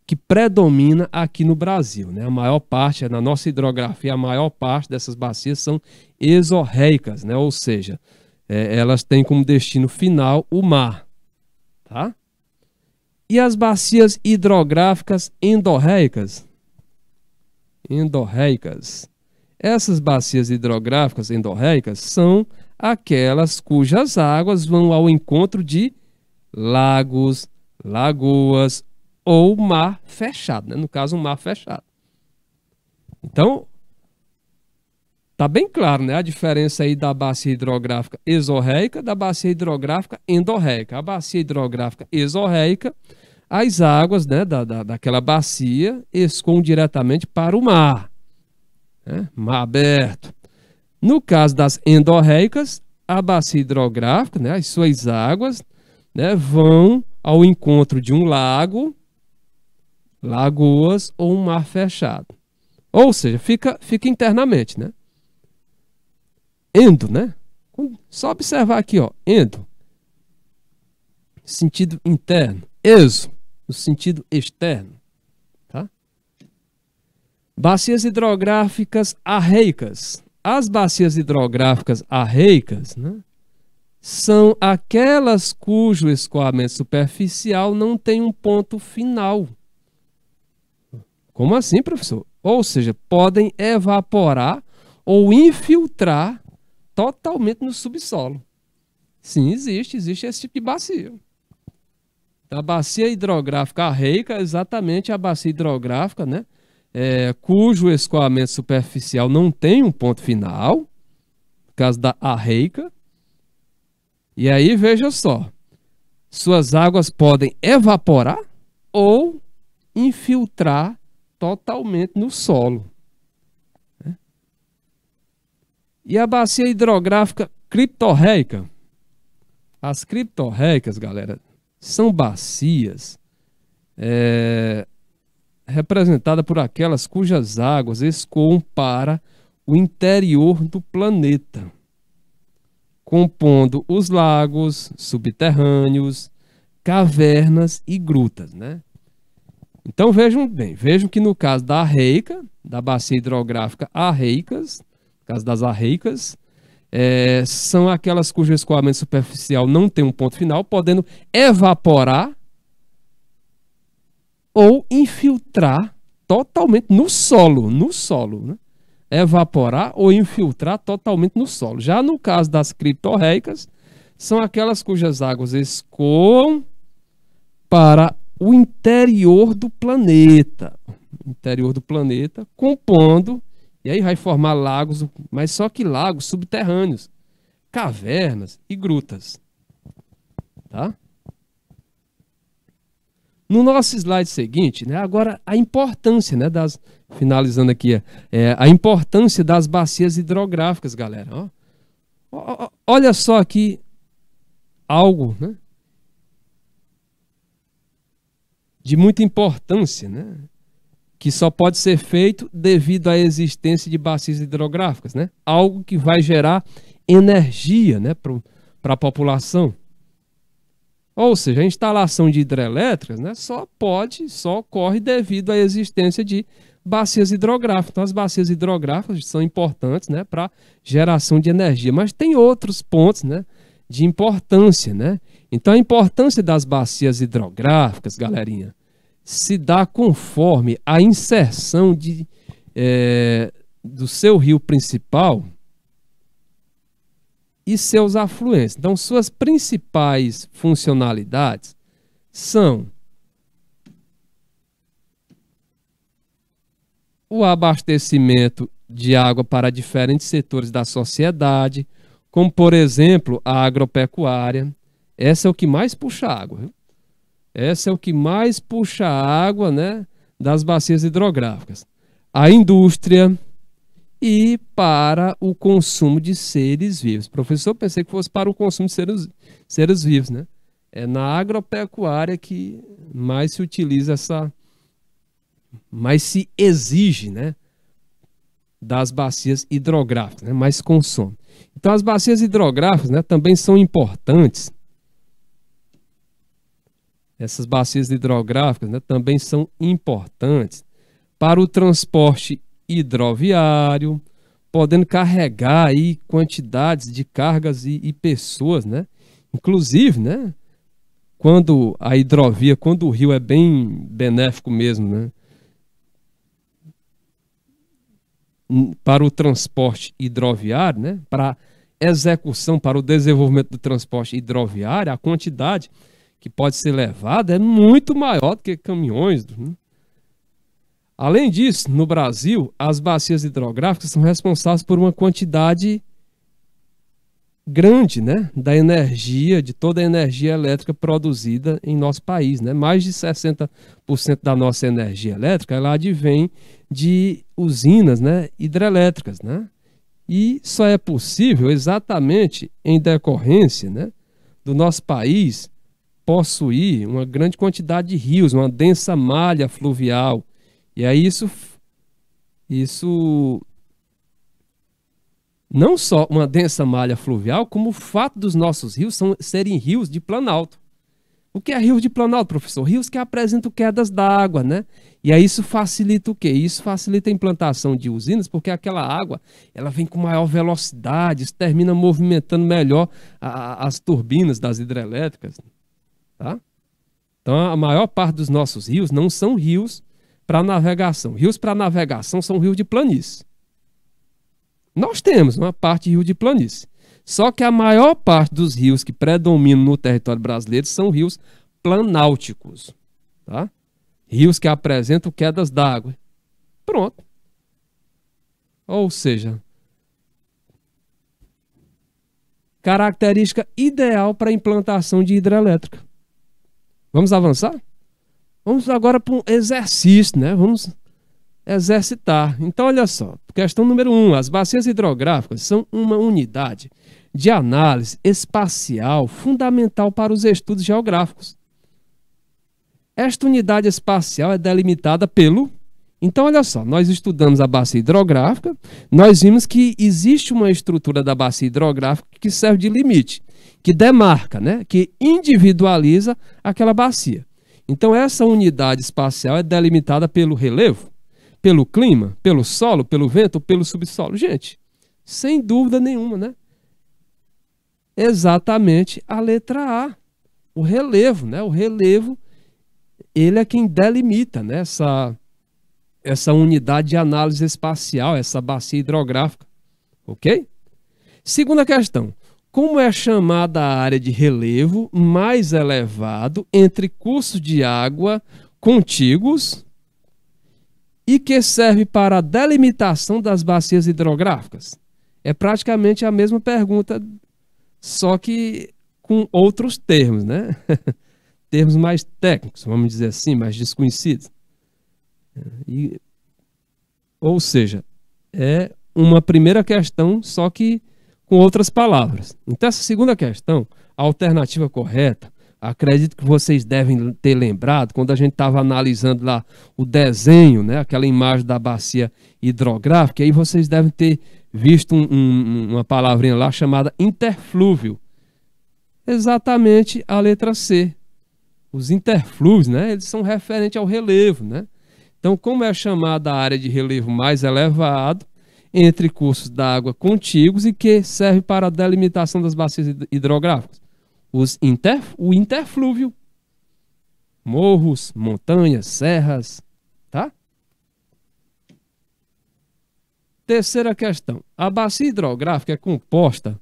que predomina aqui no Brasil, né? A maior parte, na nossa hidrografia, a maior parte dessas bacias são exorreicas, né? Ou seja, elas têm como destino final o mar, tá? E as bacias hidrográficas endorreicas? Endorreicas. Essas bacias hidrográficas endorreicas são aquelas cujas águas vão ao encontro de lagos, lagoas ou mar fechado, né? No caso, um mar fechado. Então, tá bem claro, né? A diferença aí da bacia hidrográfica exorreica da bacia hidrográfica endorreica. A bacia hidrográfica exorreica, as águas, né, daquela bacia escoam diretamente para o mar, né? Mar aberto. No caso das endorreicas, a bacia hidrográfica, né, as suas águas, né, vão ao encontro de um lago, lagoas ou um mar fechado. Ou seja, fica internamente, né? Endo, né? Só observar aqui, ó, endo, sentido interno, exo, no sentido externo, tá? Bacias hidrográficas arreicas. As bacias hidrográficas arreicas, né, são aquelas cujo escoamento superficial não tem um ponto final. Como assim, professor? Ou seja, podem evaporar ou infiltrar totalmente no subsolo. Sim, existe esse tipo de bacia. A bacia hidrográfica arreica é exatamente a bacia hidrográfica, né, cujo escoamento superficial não tem um ponto final, no caso da arreica. E aí, veja só, suas águas podem evaporar ou infiltrar totalmente no solo, né? E a bacia hidrográfica criptorreica? As criptorreicas, galera, são bacias representadas por aquelas cujas águas escoam para o interior do planeta, compondo os lagos subterrâneos, cavernas e grutas, né? Então vejam bem, vejam que no caso da arreica, da bacia hidrográfica arreicas, no caso das arreicas, são aquelas cujo escoamento superficial não tem um ponto final, podendo evaporar ou infiltrar totalmente no solo, né? Evaporar ou infiltrar totalmente no solo. Já no caso das criptorreicas, são aquelas cujas águas escoam para o interior do planeta. Compondo, e aí vai formar lagos, mas só que lagos subterrâneos, cavernas e grutas. Tá? No nosso slide seguinte, né, agora a importância, né, finalizando aqui, a importância das bacias hidrográficas, galera. Olha só aqui algo, né, de muita importância, né, que só pode ser feito devido à existência de bacias hidrográficas, né? Algo que vai gerar energia, né, para a população. Ou seja, a instalação de hidrelétricas, né, só ocorre devido à existência de bacias hidrográficas. Então, as bacias hidrográficas são importantes, né, para geração de energia, mas tem outros pontos, né, de importância, né? Então, a importância das bacias hidrográficas, galerinha, se dá conforme a inserção do seu rio principal e seus afluentes. Então, suas principais funcionalidades são o abastecimento de água para diferentes setores da sociedade, como, por exemplo, a agropecuária. Essa é o que mais puxa água, viu? Essa é o que mais puxa água, né, das bacias hidrográficas. A indústria e para o consumo de seres vivos. Professor, pensei que fosse para o consumo de seres vivos, né? É na agropecuária que mais se utiliza mais se exige, né, das bacias hidrográficas, né, mais consome. Então, as bacias hidrográficas, né, também são importantes Essas bacias hidrográficas, né, também são importantes para o transporte hidroviário, podendo carregar aí quantidades de cargas e pessoas, né? Inclusive, né, quando a hidrovia, quando o rio é bem benéfico mesmo, né, para o transporte hidroviário, né, para execução, para o desenvolvimento do transporte hidroviário, a quantidade que pode ser levada é muito maior do que caminhões, né? Além disso, no Brasil, as bacias hidrográficas são responsáveis por uma quantidade grande, né, da energia, de toda a energia elétrica produzida em nosso país, né? Mais de 60% da nossa energia elétrica, ela advém de usinas, né, hidrelétricas, né? E só é possível exatamente em decorrência, né, do nosso país possuir uma grande quantidade de rios, uma densa malha fluvial. E aí isso não só uma densa malha fluvial, como o fato dos nossos rios serem rios de planalto. O que é rio de planalto, professor? Rios que apresentam quedas d'água, né? E aí isso facilita o quê? Isso facilita a implantação de usinas, porque aquela água ela vem com maior velocidade, isso termina movimentando melhor as turbinas das hidrelétricas, tá? Então a maior parte dos nossos rios não são rios para navegação. Rios para navegação são rios de planície. Nós temos uma parte de rio de planície. Só que a maior parte dos rios que predominam no território brasileiro são rios planálticos, tá? Rios que apresentam quedas d'água. Pronto. Ou seja, característica ideal para a implantação de hidrelétrica. Vamos avançar? Vamos agora para um exercício, né? Vamos exercitar. Então, olha só. Questão número 1. As bacias hidrográficas são uma unidade de análise espacial fundamental para os estudos geográficos. Esta unidade espacial é delimitada pelo... Então, olha só, nós estudamos a bacia hidrográfica, nós vimos que existe uma estrutura da bacia hidrográfica que serve de limite, que demarca, né, que individualiza aquela bacia. Então, essa unidade espacial é delimitada pelo relevo, pelo clima, pelo solo, pelo vento ou pelo subsolo. Gente, sem dúvida nenhuma, né? Exatamente a letra A, o relevo, né? O relevo, ele é quem delimita, né, essa unidade de análise espacial, essa bacia hidrográfica, ok? Segunda questão, como é chamada a área de relevo mais elevado entre cursos de água contíguos e que serve para a delimitação das bacias hidrográficas? É praticamente a mesma pergunta, só que com outros termos, né? Termos mais técnicos, vamos dizer assim, mais desconhecidos. Ou seja, é uma primeira questão, só que com outras palavras. Então, essa segunda questão, a alternativa correta, acredito que vocês devem ter lembrado, quando a gente estava analisando lá o desenho, né, aquela imagem da bacia hidrográfica, aí vocês devem ter visto uma palavrinha lá chamada interflúvio. Exatamente a letra C. Os interflúvios, né, eles são referentes ao relevo, né? Então, como é chamada a área de relevo mais elevado entre cursos d'água contíguos e que serve para a delimitação das bacias hidrográficas? O interflúvio. Morros, montanhas, serras, tá? Terceira questão. A bacia hidrográfica é composta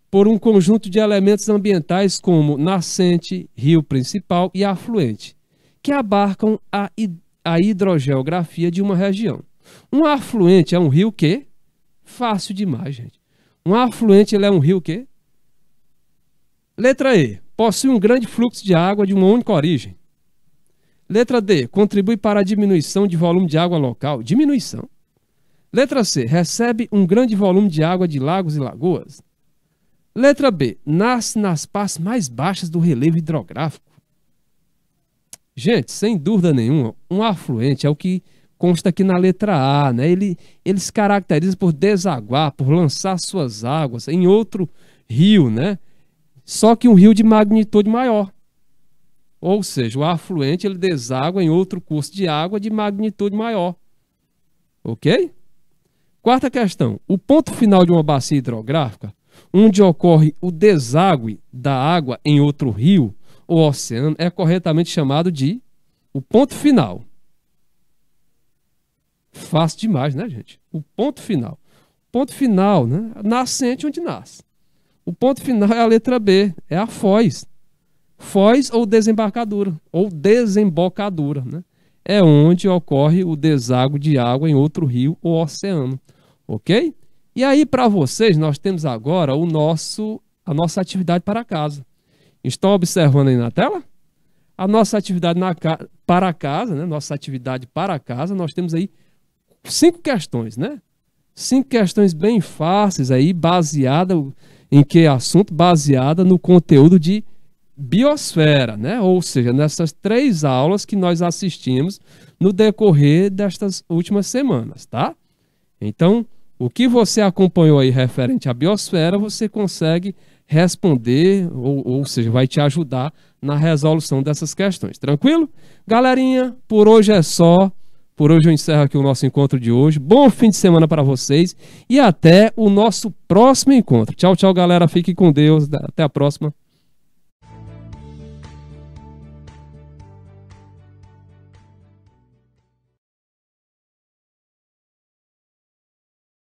por um conjunto de elementos ambientais como nascente, rio principal e afluente, que abarcam a hidrogeografia de uma região. Um afluente é um rio que? Fácil demais, gente. Um afluente ele é um rio que? Letra E. Possui um grande fluxo de água de uma única origem. Letra D. Contribui para a diminuição de volume de água local. Diminuição. Letra C. Recebe um grande volume de água de lagos e lagoas. Letra B. Nasce nas partes mais baixas do relevo hidrográfico. Gente, sem dúvida nenhuma, um afluente é o que consta aqui na letra A, né? Ele se caracteriza por desaguar, por lançar suas águas em outro rio, né? Só que um rio de magnitude maior. Ou seja, o afluente ele deságua em outro curso de água de magnitude maior. Ok? Quarta questão. O ponto final de uma bacia hidrográfica, onde ocorre o deságue da água em outro rio ou oceano, é corretamente chamado de o ponto final. Fácil demais, né, gente? O ponto final. Ponto final, né? Nascente onde nasce. O ponto final é a letra B, é a foz. Foz ou desembarcadura, ou desembocadura, né? É onde ocorre o deságue de água em outro rio ou oceano, ok? E aí, para vocês, nós temos agora a nossa atividade para casa. Estão observando aí na tela? A nossa atividade para casa, né? Nossa atividade para casa, nós temos aí 5 questões, né? 5 questões bem fáceis aí, baseada em que assunto? Baseada no conteúdo de biosfera, né? Ou seja, nessas 3 aulas que nós assistimos no decorrer destas últimas semanas, tá? Então, o que você acompanhou aí referente à biosfera, você consegue responder, ou seja, vai te ajudar na resolução dessas questões. Tranquilo? Galerinha, por hoje é só. Por hoje eu encerro aqui o nosso encontro de hoje. Bom fim de semana para vocês e até o nosso próximo encontro. Tchau, tchau, galera. Fique com Deus. Até a próxima.